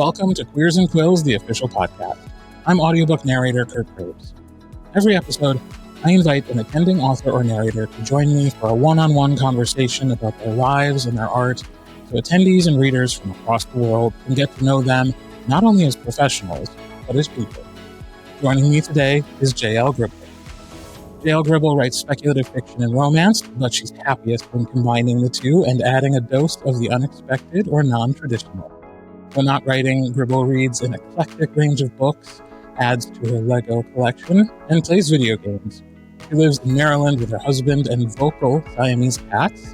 Welcome to Queers and Quills, the official podcast. I'm audiobook narrator Kirt Graves. Every episode, I invite an attending author or narrator to join me for a one-on-one conversation about their lives and their art, so attendees and readers from across the world can get to know them not only as professionals, but as people. Joining me today is J L Gribble. J L Gribble writes speculative fiction and romance, but she's happiest when combining the two and adding a dose of the unexpected or non-traditional. When not writing, Gribble reads an eclectic range of books, adds to her Lego collection, and plays video games. She lives in Maryland with her husband and vocal Siamese cats.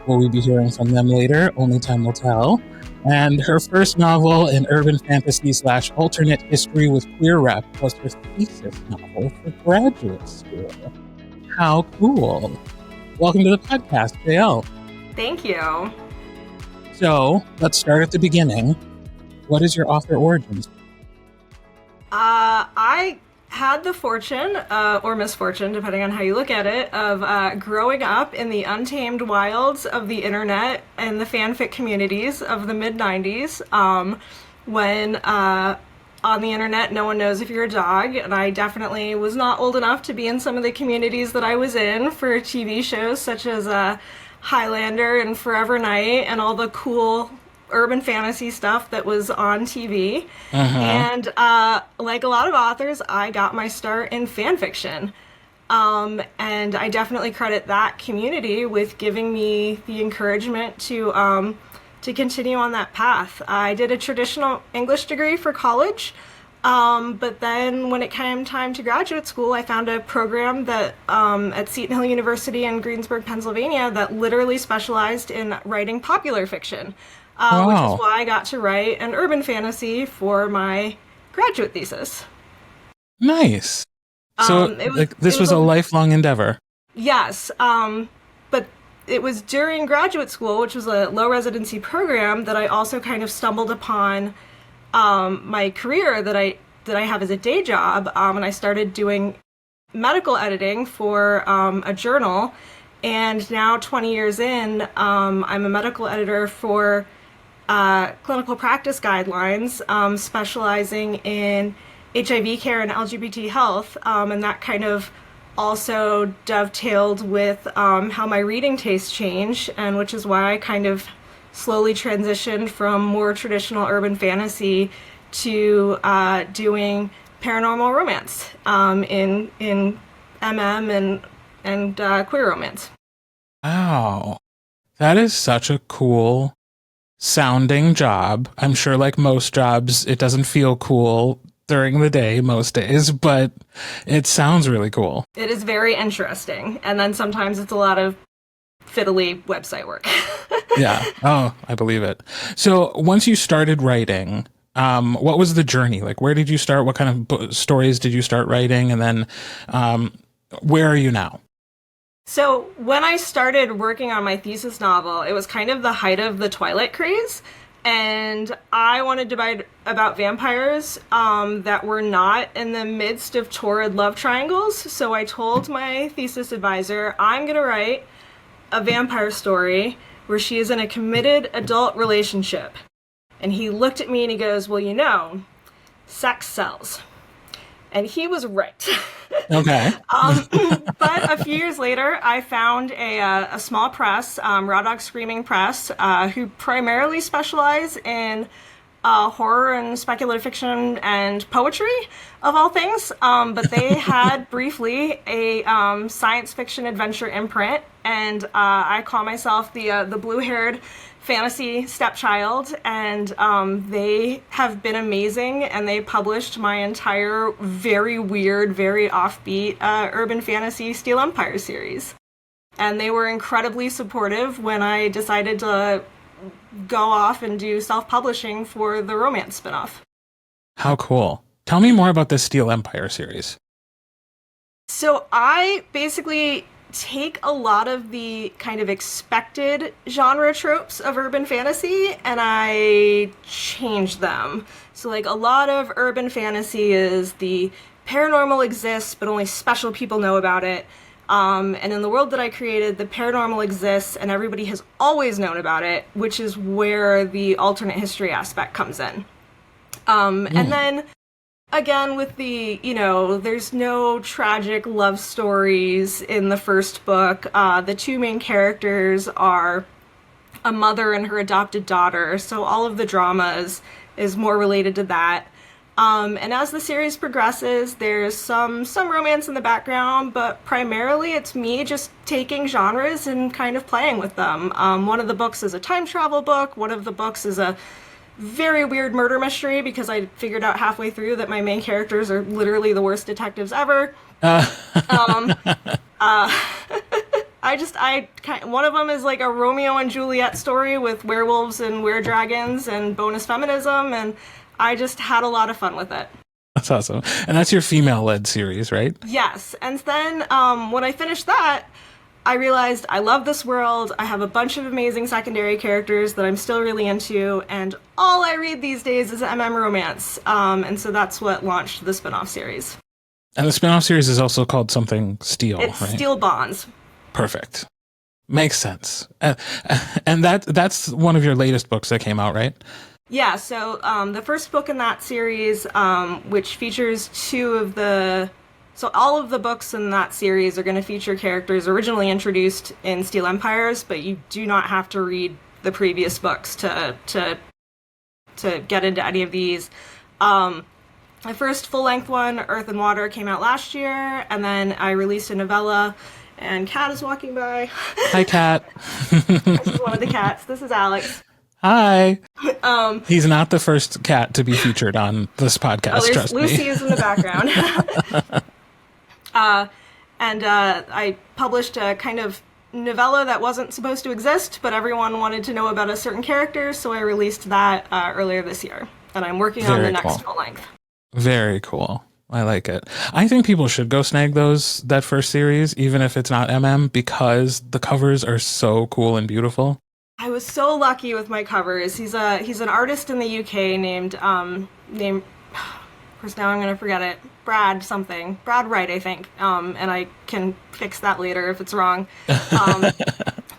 Will we be hearing from them later? Only time will tell. And her first novel, an urban fantasy / alternate history with queer rep, was her thesis novel for graduate school. How cool. Welcome to the podcast, JL. Thank you. So, let's start at the beginning. What is your author origins? I had the fortune, or misfortune, depending on how you look at it, of growing up in the untamed wilds of the internet and the fanfic communities of the mid-90s, when on the internet no one knows if you're a dog, and I definitely was not old enough to be in some of the communities that I was in for TV shows such as Highlander and Forever Night and all the cool urban fantasy stuff that was on TV. And like a lot of authors, I got my start in fan fiction. And I definitely credit that community with giving me the encouragement to continue on that path. I did a traditional English degree for college, but then when it came time to graduate school, I found a program that at Seton Hill University in Greensburg, Pennsylvania, that literally specialized in writing popular fiction. Wow. Which is why I got to write an urban fantasy for my graduate thesis. Nice. So this was a lifelong endeavor. Yes, but it was during graduate school, which was a low residency program, that I also kind of stumbled upon my career that I have as a day job, and I started doing medical editing for a journal. And now, 20 years in, I'm a medical editor for clinical practice guidelines, specializing in HIV care and LGBT health, and that kind of also dovetailed with how my reading tastes change, and which is why I kind of slowly transitioned from more traditional urban fantasy to doing paranormal romance in MM and queer romance. Wow. That is such a cool sounding job. I'm sure like most jobs, it doesn't feel cool during the day most days, but it sounds really cool. It is very interesting. And then sometimes it's a lot of fiddly website work. Yeah. Oh, I believe it. So once you started writing, what was the journey? Like, where did you start? What kind of stories did you start writing? And then where are you now? So when I started working on my thesis novel, it was kind of the height of the Twilight craze, and I wanted to write about vampires that were not in the midst of torrid love triangles. So I told my thesis advisor, I'm going to write a vampire story where she is in a committed adult relationship. And he looked at me and he goes, well, you know, sex sells. And he was right. Okay. But a few years later, I found a small press, Raw Dog Screaming Press, who primarily specialize in horror and speculative fiction and poetry, of all things. But they had briefly a science fiction adventure imprint, and I call myself the blue-haired fantasy stepchild, and they have been amazing, and they published my entire very weird, very offbeat urban fantasy Steel Empire series. And they were incredibly supportive when I decided to go off and do self-publishing for the romance spinoff. How cool. Tell me more about this Steel Empire series. So I basically take a lot of the kind of expected genre tropes of urban fantasy and I change them. So like a lot of urban fantasy is the paranormal exists, but only special people know about it. And in the world that I created, the paranormal exists and everybody has always known about it, which is where the alternate history aspect comes in. And then again, with the, there's no tragic love stories in the first book. The two main characters are a mother and her adopted daughter, so all of the drama is more related to that. And as the series progresses, there's some romance in the background, but primarily it's me just taking genres and kind of playing with them. One of the books is a time travel book. One of the books is a very weird murder mystery because I figured out halfway through that my main characters are literally the worst detectives ever. One of them is like a Romeo and Juliet story with werewolves and were-dragons and bonus feminism, and I just had a lot of fun with it. That's awesome. And that's your female-led series, right? Yes. And then when I finished that, I realized I love this world. I have a bunch of amazing secondary characters that I'm still really into, and all I read these days is romance. And so that's what launched the spin-off series. And the spin-off series is also called something Steel, it's right? Steel Bonds. Perfect. Makes sense. And that's one of your latest books that came out, right? Yeah, so the first book in that series, which features so all of the books in that series are going to feature characters originally introduced in Steel Empires, but you do not have to read the previous books to get into any of these. My first full-length one, Earth and Water, came out last year, and then I released a novella, and Kat is walking by. Hi, Kat. This is one of the cats. This is Alex. Hi. He's not the first cat to be featured on this podcast, trust me. Lucy is in the background. And I published a kind of novella that wasn't supposed to exist, but everyone wanted to know about a certain character, so I released that earlier this year. And I'm working on the next full length. Very cool. I like it. I think people should go snag that first series, even if it's not because the covers are so cool and beautiful. I was so lucky with my covers. He's an artist in the UK named of course now I'm gonna forget it. Brad Wright, I think. And I can fix that later if it's wrong.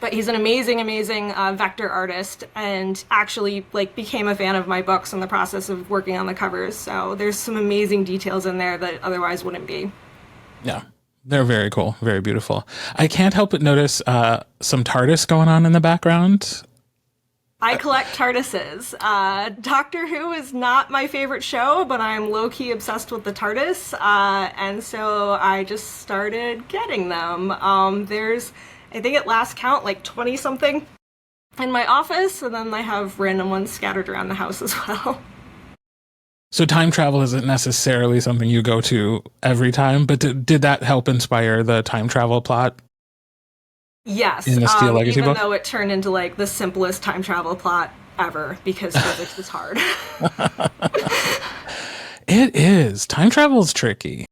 But he's an amazing vector artist, and actually became a fan of my books in the process of working on the covers. So there's some amazing details in there that otherwise wouldn't be. Yeah. They're very cool, very beautiful. I can't help but notice some TARDIS going on in the background. I collect TARDISes. Doctor Who is not my favorite show, but I'm low-key obsessed with the TARDIS, and so I just started getting them. There's, I think at last count, 20-something in my office, and then I have random ones scattered around the house as well. So time travel isn't necessarily something you go to every time, but did that help inspire the time travel plot? Yes, in the Steel Legacy even book? Though it turned into the simplest time travel plot ever because physics is hard. It is. Time travel is tricky.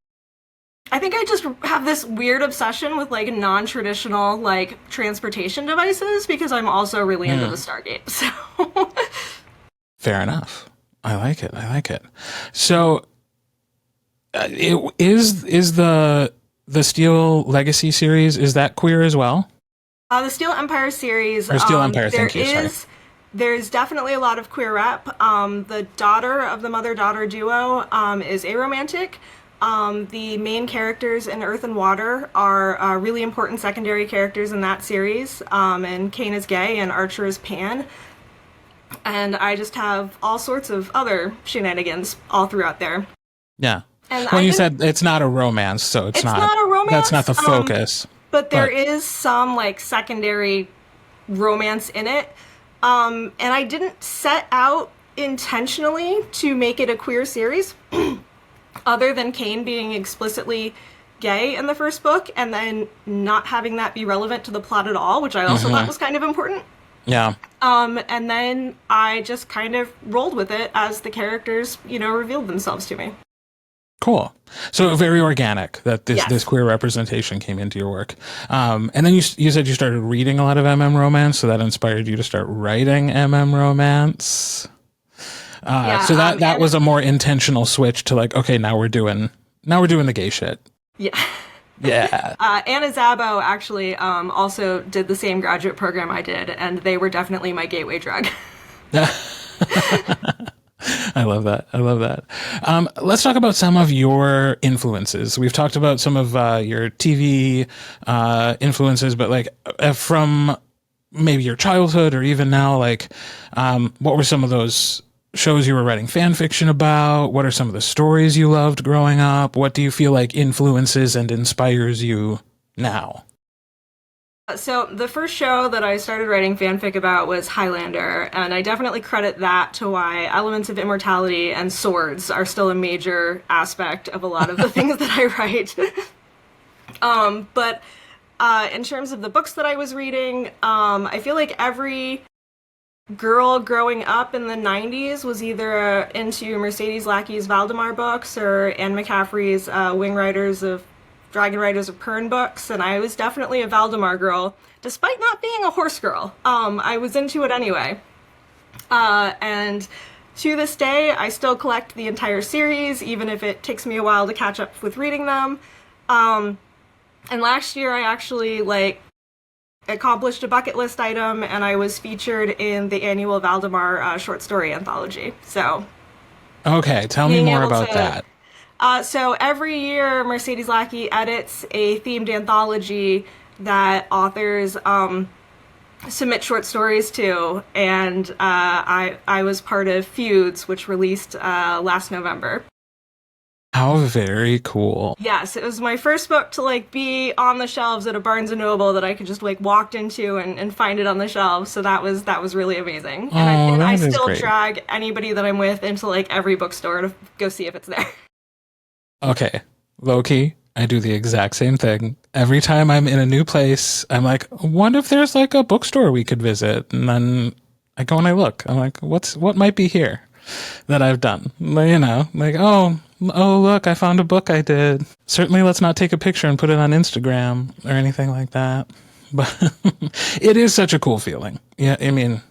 I think I just have this weird obsession with non-traditional transportation devices because I'm also really into the Stargate. So fair enough. I like it. So, is the Steel Legacy series, is that queer as well? The Steel Empire series. Or Steel Empire, thank you. Sorry. There's definitely a lot of queer rep. The daughter of the mother-daughter duo is aromantic. The main characters in Earth and Water are really important secondary characters in that series. And Kane is gay and Archer is pan. And I just have all sorts of other shenanigans all throughout there. Yeah. And when you said it's not a romance, so it's not a romance. That's not the focus. But there is some secondary romance in it. And I didn't set out intentionally to make it a queer series, other than Kane being explicitly gay in the first book, and then not having that be relevant to the plot at all, which I also thought was kind of important. Yeah. And then I just kind of rolled with it as the characters, revealed themselves to me. Cool. So very organic that this queer representation came into your work. And then you said you started reading a lot of romance, so that inspired you to start writing romance. So that was a more intentional switch to okay, now we're doing the gay shit. Yeah. Yeah. Anna Szabo actually also did the same graduate program I did, and they were definitely my gateway drug. I love that. I love that. Let's talk about some of your influences. We've talked about some of your TV influences, but like from maybe your childhood or even now, like what were some of those shows you were writing fan fiction about? What are some of the stories you loved growing up? What do you feel like influences and inspires you now? So the first show that I started writing fanfic about was Highlander, and I definitely credit that to why elements of immortality and swords are still a major aspect of a lot of the things that I write. But in terms of the books that I was reading, I feel like every girl growing up in the 90s was either into Mercedes Lackey's Valdemar books or Anne McCaffrey's Dragon Riders of Pern books, and I was definitely a Valdemar girl, despite not being a horse girl. I was into it anyway. And to this day, I still collect the entire series, even if it takes me a while to catch up with reading them. And last year, I actually, accomplished a bucket list item, and I was featured in the annual Valdemar short story anthology. So, okay, tell me more about that. So every year, Mercedes Lackey edits a themed anthology that authors submit short stories to, and I was part of Feuds, which released last November. How very cool. Yes, it was my first book to be on the shelves at a Barnes & Noble that I could just walk into and find it on the shelves, so that was really amazing. And I still drag anybody that I'm with into every bookstore to go see if it's there. Okay, low-key, I do the exact same thing. Every time I'm in a new place, I'm like, I wonder if there's a bookstore we could visit. And then I go and I look. I'm like, what might be here that I've done? Oh, look, I found a book I did. Certainly let's not take a picture and put it on Instagram or anything like that. But it is such a cool feeling. Yeah, I mean,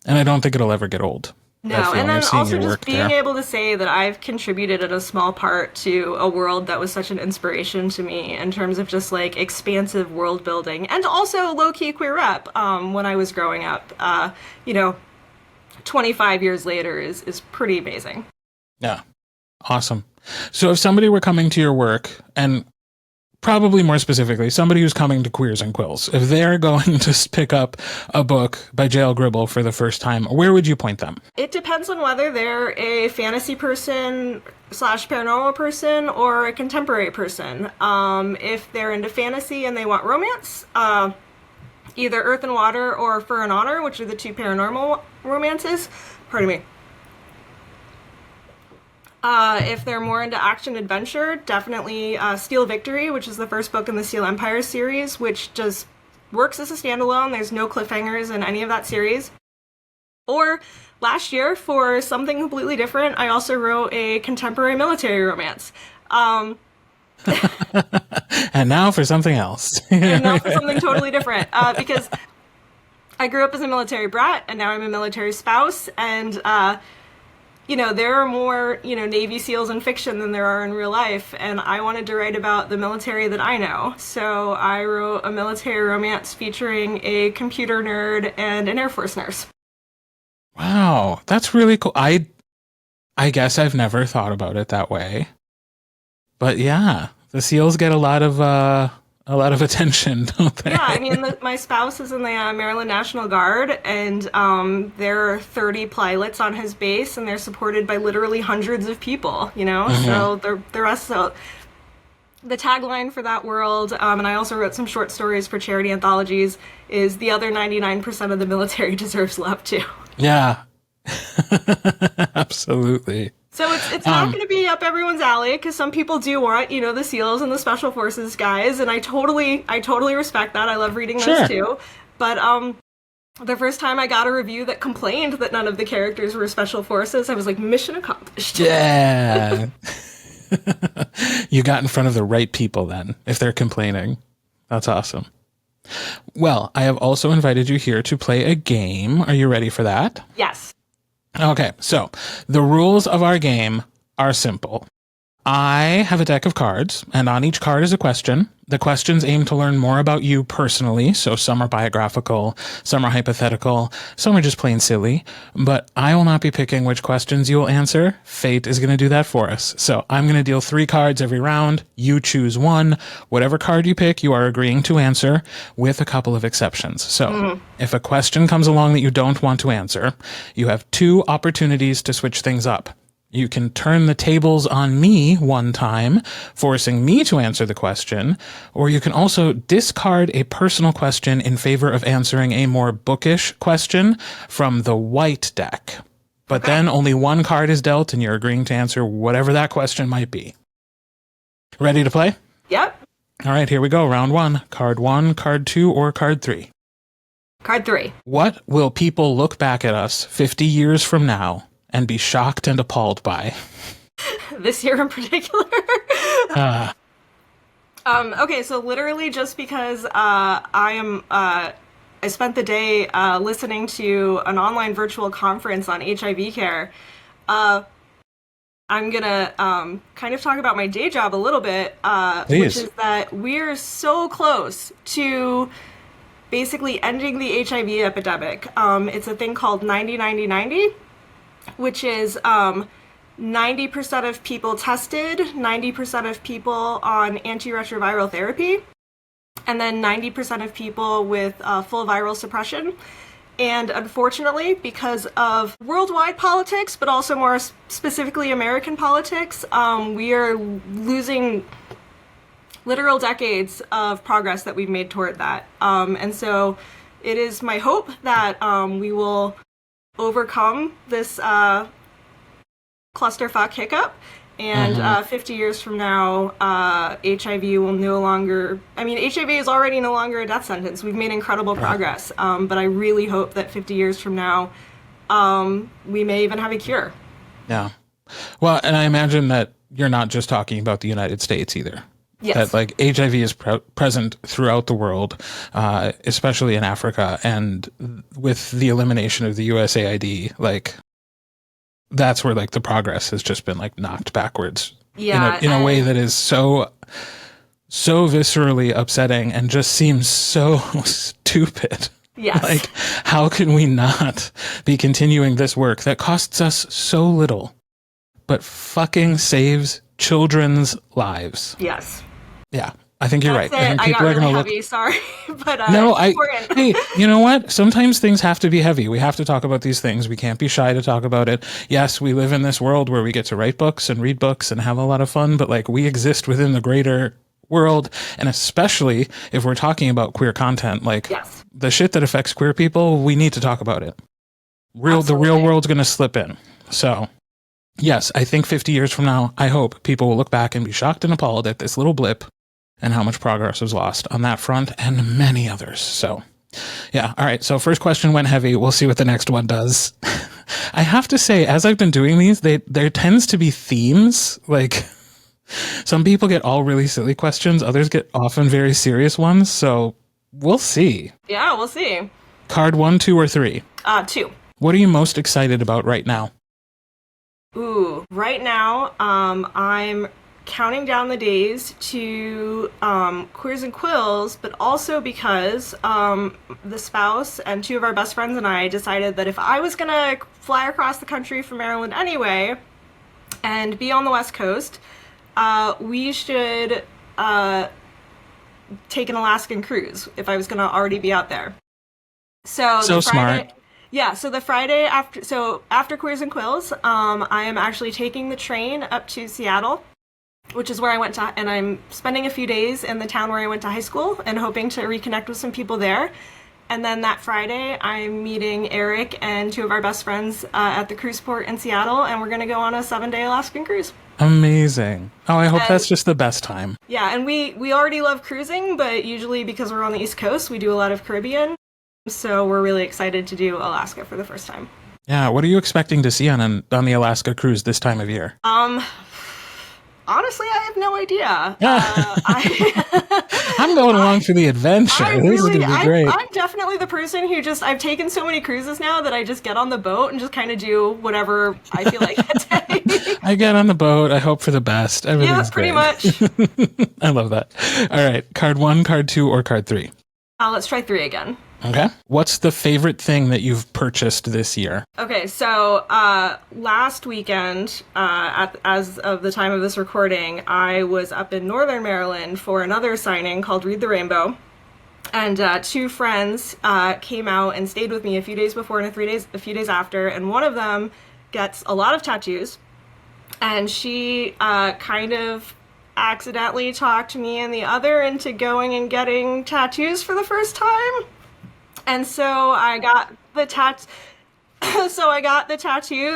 and I don't think it'll ever get old. No, and then also just being able to say that I've contributed in a small part to a world that was such an inspiration to me in terms of just expansive world building and also low-key queer rep when I was growing up. 25 years later is pretty amazing. Yeah. Awesome. So if somebody were coming to your work, and probably more specifically, somebody who's coming to Queers and Quills, if they're going to pick up a book by J L Gribble for the first time, where would you point them? It depends on whether they're a fantasy person / paranormal person or a contemporary person. If they're into fantasy and they want romance, either Earth and Water or Fur and Honor, which are the two paranormal romances. Pardon me. If they're more into action-adventure, definitely Steel Victory, which is the first book in the Steel Empire series, which just works as a standalone. There's no cliffhangers in any of that series. Or last year, for something completely different, I also wrote a contemporary military romance. And now for something else. And now for something totally different. Because I grew up as a military brat, and now I'm a military spouse, and there are more, Navy SEALs in fiction than there are in real life, and I wanted to write about the military that I know. So I wrote a military romance featuring a computer nerd and an Air Force nurse. Wow, that's really cool. I guess I've never thought about it that way. But yeah, the SEALs get a lot of attention, don't they? Yeah, I mean, my spouse is in the Maryland National Guard, and there are 30 pilots on his base, and they're supported by literally hundreds of people, Mm-hmm. So the rest. So the tagline for that world, and I also wrote some short stories for charity anthologies, is the other 99% of the military deserves love too. Yeah, absolutely. So it's not going to be up everyone's alley, because some people do want, the SEALs and the Special Forces guys, and I totally respect that. I love reading those too. But the first time I got a review that complained that none of the characters were Special Forces, I was like, mission accomplished. Yeah. You got in front of the right people then, if they're complaining. That's awesome. Well, I have also invited you here to play a game. Are you ready for that? Yes. Okay, so the rules of our game are simple. I have a deck of cards, and on each card is a question. The questions aim to learn more about you personally, so some are biographical, some are hypothetical, some are just plain silly, but I will not be picking which questions you will answer. Fate is going to do that for us. So I'm going to deal 3 cards every round. You choose one. Whatever card you pick, you are agreeing to answer, with a couple of exceptions. So if a question comes along that you don't want to answer, you have 2 opportunities to switch things up. You can turn the tables on me one time, forcing me to answer the question, or you can also discard a personal question in favor of answering a more bookish question from the white deck. But then only 1 card is dealt, and you're agreeing to answer whatever that question might be. Ready to play? Yep. All right, here we go. Round 1. Card 1, card 2, or card 3? Card 3. What will people look back at us 50 years from now and be shocked and appalled by? This year in particular? Okay, so literally just because I spent the day listening to an online virtual conference on HIV care, I'm gonna kind of talk about my day job a little bit, which is that we're so close to basically ending the HIV epidemic. It's a thing called 90-90-90, which is 90% of people tested, 90% of people on antiretroviral therapy, and then 90% of people with full viral suppression. And unfortunately, because of worldwide politics, but also more specifically American politics, we are losing literal decades of progress that we've made toward that. And so it is my hope that we will overcome this clusterfuck hiccup, and 50 years from now, HIV will no longer... I mean, HIV is already no longer a death sentence. We've made incredible progress, but I really hope that 50 years from now, we may even have a cure. Yeah. Well, and I imagine that you're not just talking about the United States either. Yes. That like HIV is present throughout the world, especially in Africa, and with the elimination of the USAID, like that's where like the progress has just been like knocked backwards. Yeah, in a way that is so viscerally upsetting and just seems so stupid. Yes. Like, how can we not be continuing this work that costs us so little, but fucking saves children's lives? Yes. Yeah, I think you're right. I think people are going to look. Heavy, sorry, but no, hey, you know what? Sometimes things have to be heavy. We have to talk about these things. We can't be shy to talk about it. Yes, we live in this world where we get to write books and read books and have a lot of fun, but like we exist within the greater world, and especially if we're talking about queer content, like the shit that affects queer people, we need to talk about it. The real world's going to slip in. So, yes, I think 50 years from now, I hope people will look back and be shocked and appalled at this little blip and how much progress was lost on that front and many others. So, yeah. All right. So first question went heavy. We'll see what the next one does. I have to say, as I've been doing these, there tends to be themes. Like some people get all really silly questions. Others get often very serious ones. So we'll see. Yeah, we'll see. Card 1, 2, or 3? 2. What are you most excited about right now? Ooh, right now, I'm counting down the days to Queers and Quills, but also because the spouse and 2 of our best friends and I decided that if I was going to fly across the country from Maryland anyway and be on the West Coast, we should take an Alaskan cruise if I was going to already be out there. So smart. Yeah, so the Friday after Queers and Quills, I am actually taking the train up to Seattle, which is where I went to, and I'm spending a few days in the town where I went to high school and hoping to reconnect with some people there. And then that Friday, I'm meeting Eric and 2 of our best friends at the cruise port in Seattle, and we're going to go on a 7-day Alaskan cruise. Amazing. Oh, I hope that's just the best time. Yeah, and we already love cruising, but usually because we're on the East Coast, we do a lot of Caribbean. So we're really excited to do Alaska for the first time. Honestly, I have no idea. I'm going along for the adventure. This is going to be great. I'm definitely the person who I've taken so many cruises now that I just get on the boat and just kind of do whatever I feel like that day. I get on the boat. I hope for the best. Everything's pretty great. much. I love that. All right. Card 1, card 2, or card 3? Let's try 3 again. Okay. What's the favorite thing that you've purchased this year? Okay, so last weekend, as of the time of this recording, I was up in Northern Maryland for another signing called Read the Rainbow. And 2 friends came out and stayed with me a few days before and a few days after. And one of them gets a lot of tattoos. And she kind of accidentally talked me and the other into going and getting tattoos for the first time. And so I got the tattoo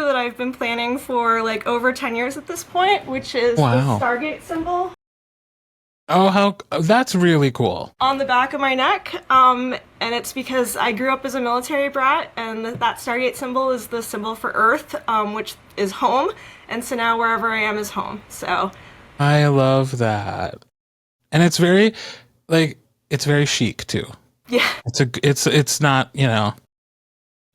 that I've been planning for like over 10 years at this point, which is the Stargate symbol. Oh, that's really cool. On the back of my neck. And it's because I grew up as a military brat, and that Stargate symbol is the symbol for Earth, which is home. And so now wherever I am is home. So I love that. And it's very chic too. Yeah. It's not,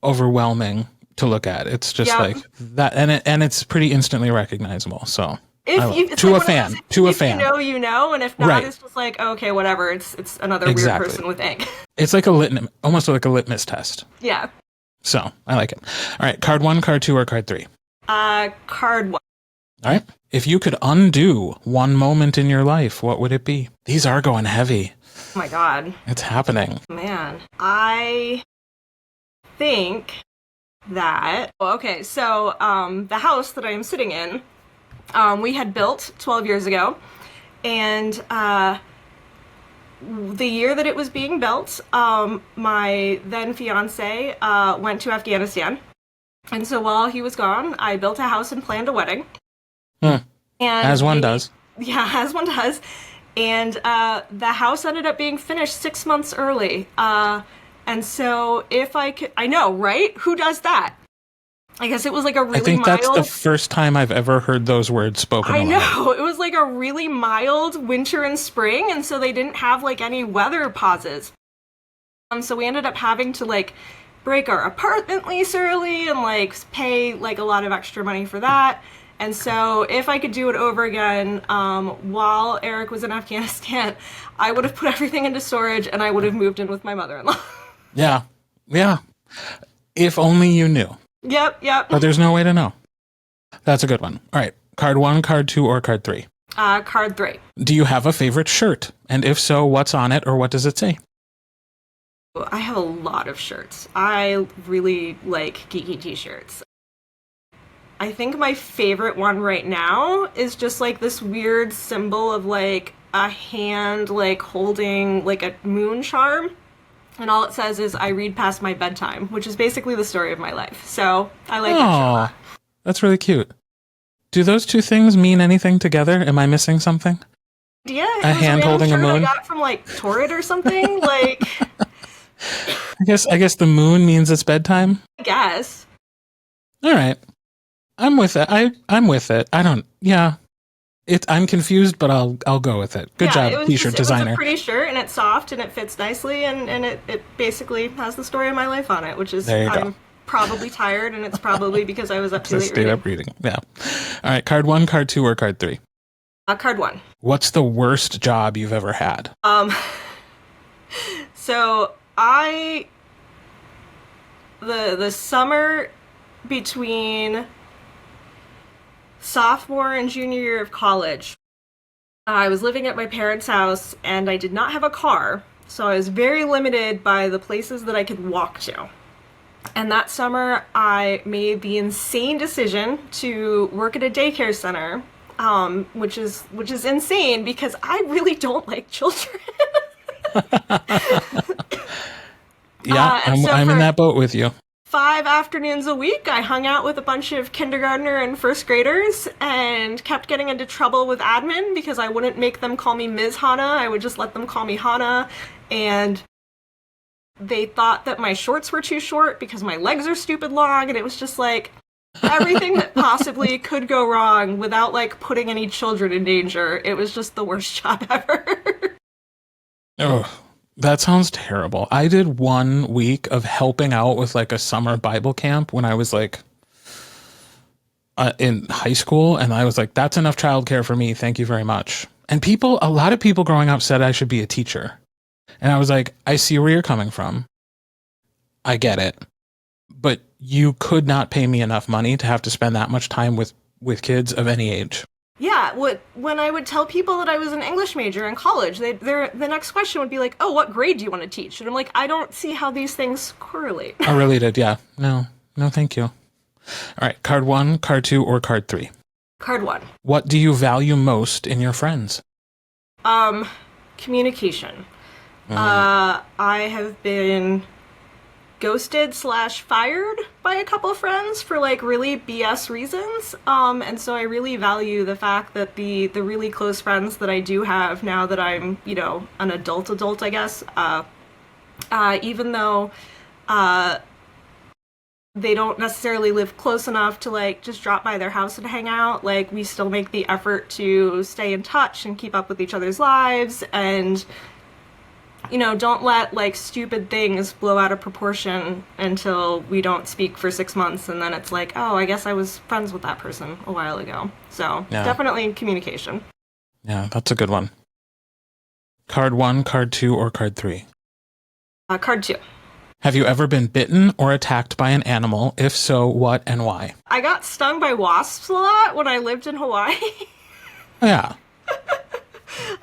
overwhelming to look at. It's just like that, and it's pretty instantly recognizable. So to a fan, you know, and if not, it's just like, okay, whatever. It's another weird person with ink. It's like almost like a litmus test. Yeah. So I like it. All right, card 1, card 2, or card 3? Card 1. All right. If you could undo one moment in your life, what would it be? These are going heavy. Oh my God. It's happening. Man, I think that... Okay, so the house that I am sitting in, we had built 12 years ago, and the year that it was being built, my then fiance went to Afghanistan, and so while he was gone, I built a house and planned a wedding. And as one does. Yeah, as one does. And the house ended up being finished 6 months early. And so if I could... I know, right? Who does that? I guess it was like a really mild... I think that's the first time I've ever heard those words spoken aloud. I know. It was like a really mild winter and spring, and so they didn't have like any weather pauses. So we ended up having to like break our apartment lease early and like pay like a lot of extra money for that. And so if I could do it over again, while Eric was in Afghanistan, I would have put everything into storage and I would have moved in with my mother-in-law. Yeah. If only you knew. Yep. But there's no way to know. That's a good one. All right. Card 1, card 2, or card 3? Card 3. Do you have a favorite shirt? And if so, what's on it or what does it say? I have a lot of shirts. I really like geeky t-shirts. I think my favorite one right now is just like this weird symbol of like a hand like holding like a moon charm. And all it says is, I read past my bedtime, which is basically the story of my life. So I like that shirt a lot. That's really cute. Do those two things mean anything together? Am I missing something? Yeah, a hand holding a moon. I got from like Torrid or something. Like, I guess the moon means it's bedtime. I guess. All right. I'm with it. I'm with it. I don't. Yeah, I'm confused, but I'll go with it. Good job, t-shirt designer. It's a pretty shirt, and it's soft, and it fits nicely, and it basically has the story of my life on it, which is I'm probably tired, and it's probably because I was up too late. Stayed up reading. Yeah. All right. Card 1, card 2, or card 3? Card 1. What's the worst job you've ever had? So the summer between sophomore and junior year of college, I was living at my parents' house and I did not have a car, so I was very limited by the places that I could walk to. And that summer I made the insane decision to work at a daycare center, which is insane because I really don't like children. Yeah, I'm in that boat with you. 5 afternoons a week, I hung out with a bunch of kindergartner and first graders and kept getting into trouble with admin because I wouldn't make them call me Ms. Hana. I would just let them call me Hana. And they thought that my shorts were too short because my legs are stupid long. And it was just like, everything that possibly could go wrong without like putting any children in danger. It was just the worst job ever. Oh, that sounds terrible. I did 1 week of helping out with like a summer Bible camp when I was like in high school, and I was like, that's enough childcare for me. Thank you very much. And a lot of people growing up said I should be a teacher. And I was like, I see where you're coming from. I get it. But you could not pay me enough money to have to spend that much time with kids of any age. Yeah, when I would tell people that I was an English major in college, the next question would be like, "Oh, what grade do you want to teach?" And I'm like, I don't see how these things correlate. Are related, yeah. No, thank you. All right, card 1, card 2, or card 3? Card 1. What do you value most in your friends? Communication. I have been ghosted / fired by a couple friends for like really BS reasons. And so I really value the fact that the really close friends that I do have now that I'm, an adult, I guess, even though, they don't necessarily live close enough to like just drop by their house and hang out. Like we still make the effort to stay in touch and keep up with each other's lives, and don't let like stupid things blow out of proportion until we don't speak for 6 months, and then it's like, oh, I guess I was friends with that person a while ago. So Definitely communication. Yeah, that's a good one. Card 1, card 2, or card 3? Card 2. Have you ever been bitten or attacked by an animal? If so, what and why? I got stung by wasps a lot when I lived in Hawaii. Yeah.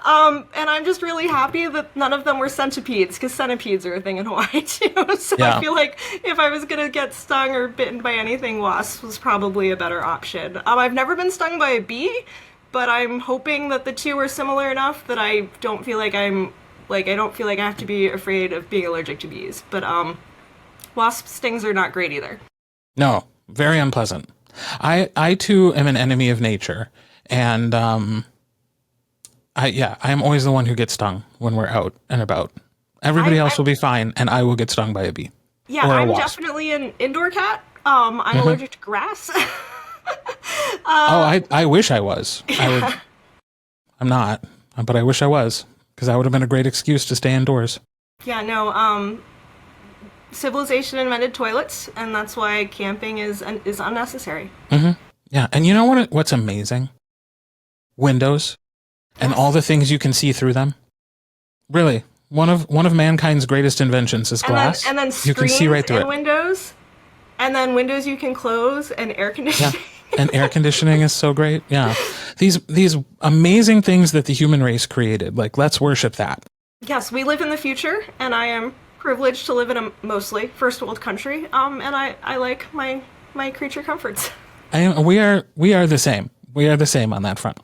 And I'm just really happy that none of them were centipedes, because centipedes are a thing in Hawaii too. So I feel like if I was gonna get stung or bitten by anything, wasps was probably a better option. I've never been stung by a bee, but I'm hoping that the two are similar enough that I don't feel like I have to be afraid of being allergic to bees. But wasp stings are not great either. No, very unpleasant. I too am an enemy of nature, and I am always the one who gets stung when we're out and about. Everybody else will be fine, and I will get stung by a bee. Yeah, I'm definitely an indoor cat. I'm allergic to grass. I wish I was. I'm not, but I wish I was, because that would have been a great excuse to stay indoors. Yeah, no, civilization invented toilets, and that's why camping is unnecessary. Mm-hmm. Yeah, and you know what's amazing? Windows. And all the things you can see through them. Really, one of mankind's greatest inventions is glass. And then you can see right through it. Windows, and then windows you can close, and air conditioning. Yeah. And air conditioning is so great. Yeah, these amazing things that the human race created. Like, let's worship that. Yes, we live in the future, and I am privileged to live in a mostly first world country. And I like my creature comforts. We are the same. We are the same on that front.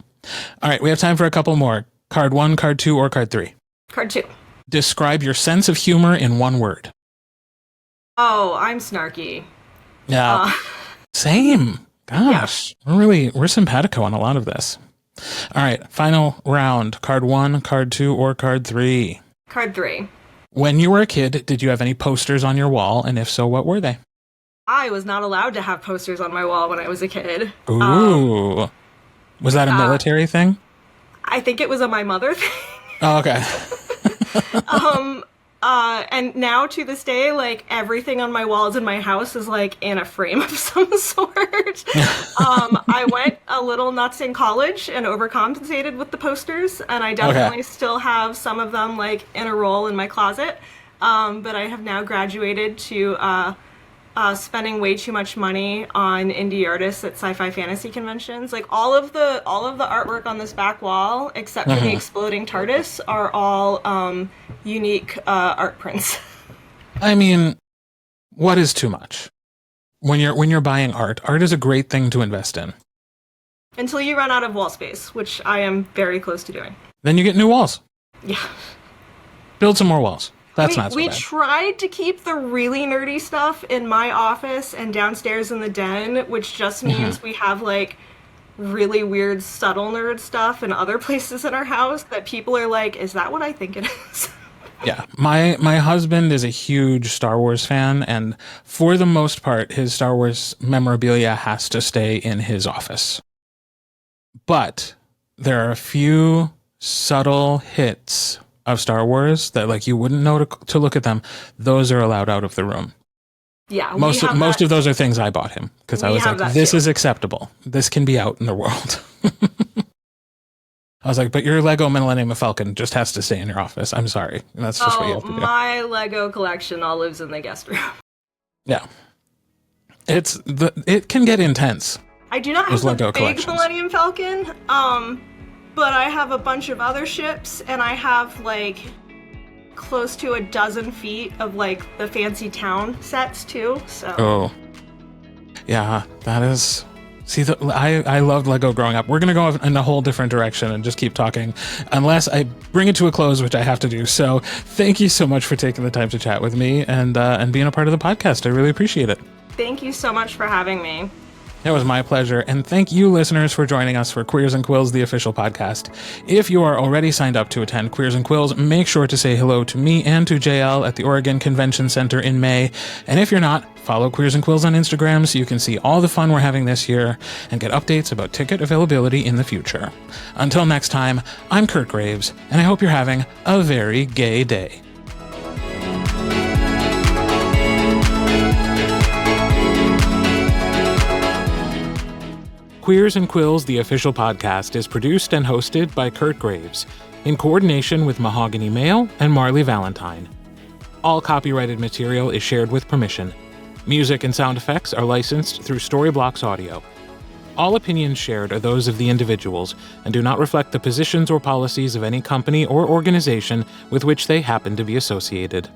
All right, we have time for a couple more. Card 1, card 2, or card 3? Card 2. Describe your sense of humor in one word. Oh, I'm snarky. Yeah. Same. Gosh. Yeah. We're simpatico on a lot of this. All right, final round. Card 1, card 2, or card 3? Card 3. When you were a kid, did you have any posters on your wall? And if so, what were they? I was not allowed to have posters on my wall when I was a kid. Ooh. Was that a military thing? I think it was a my mother thing. Oh, okay. And now to this day, like everything on my walls in my house is like in a frame of some sort. I went a little nuts in college and overcompensated with the posters, and I definitely still have some of them like in a roll in my closet. But I have now graduated to spending way too much money on indie artists at sci-fi fantasy conventions. Like all of the artwork on this back wall, except for the exploding TARDIS, are all unique art prints. I mean, what is too much? When you're buying art is a great thing to invest in. Until you run out of wall space, which I am very close to doing. Then you get new walls. Yeah. Build some more walls. That's not so we bad. tried to keep the really nerdy stuff in my office and downstairs in the den, which just means we have like really weird subtle nerd stuff in other places in our house that people are like, is that what I think it is? Yeah, my husband is a huge Star Wars fan, and for the most part, his Star Wars memorabilia has to stay in his office. But there are a few subtle hits of Star Wars that, like, you wouldn't know to look at them. Those are allowed out of the room. Yeah, most of those are things I bought him because I was like, this is acceptable. This can be out in the world. I was like, but your Lego Millennium Falcon just has to stay in your office. I'm sorry. That's just what you have to do. My Lego collection all lives in the guest room. Yeah. It can get intense. I do not have a big Millennium Falcon, but I have a bunch of other ships, and I have, like, close to 12 feet of, like, the fancy town sets, too, so... Oh. Yeah, that is... See, I loved Lego growing up. We're going to go in a whole different direction and just keep talking, unless I bring it to a close, which I have to do. So thank you so much for taking the time to chat with me and being a part of the podcast. I really appreciate it. Thank you so much for having me. It was my pleasure, and thank you, listeners, for joining us for Queers and Quills, the official podcast. If you are already signed up to attend Queers and Quills, make sure to say hello to me and to J L at the Oregon Convention Center in May. And if you're not, follow Queers and Quills on Instagram so you can see all the fun we're having this year and get updates about ticket availability in the future. Until next time, I'm Kirt Graves, and I hope you're having a very gay day. Queers and Quills, the official podcast, is produced and hosted by Kirt Graves, in coordination with Mahogany Mail and Marley Valentine. All copyrighted material is shared with permission. Music and sound effects are licensed through Storyblocks Audio. All opinions shared are those of the individuals and do not reflect the positions or policies of any company or organization with which they happen to be associated.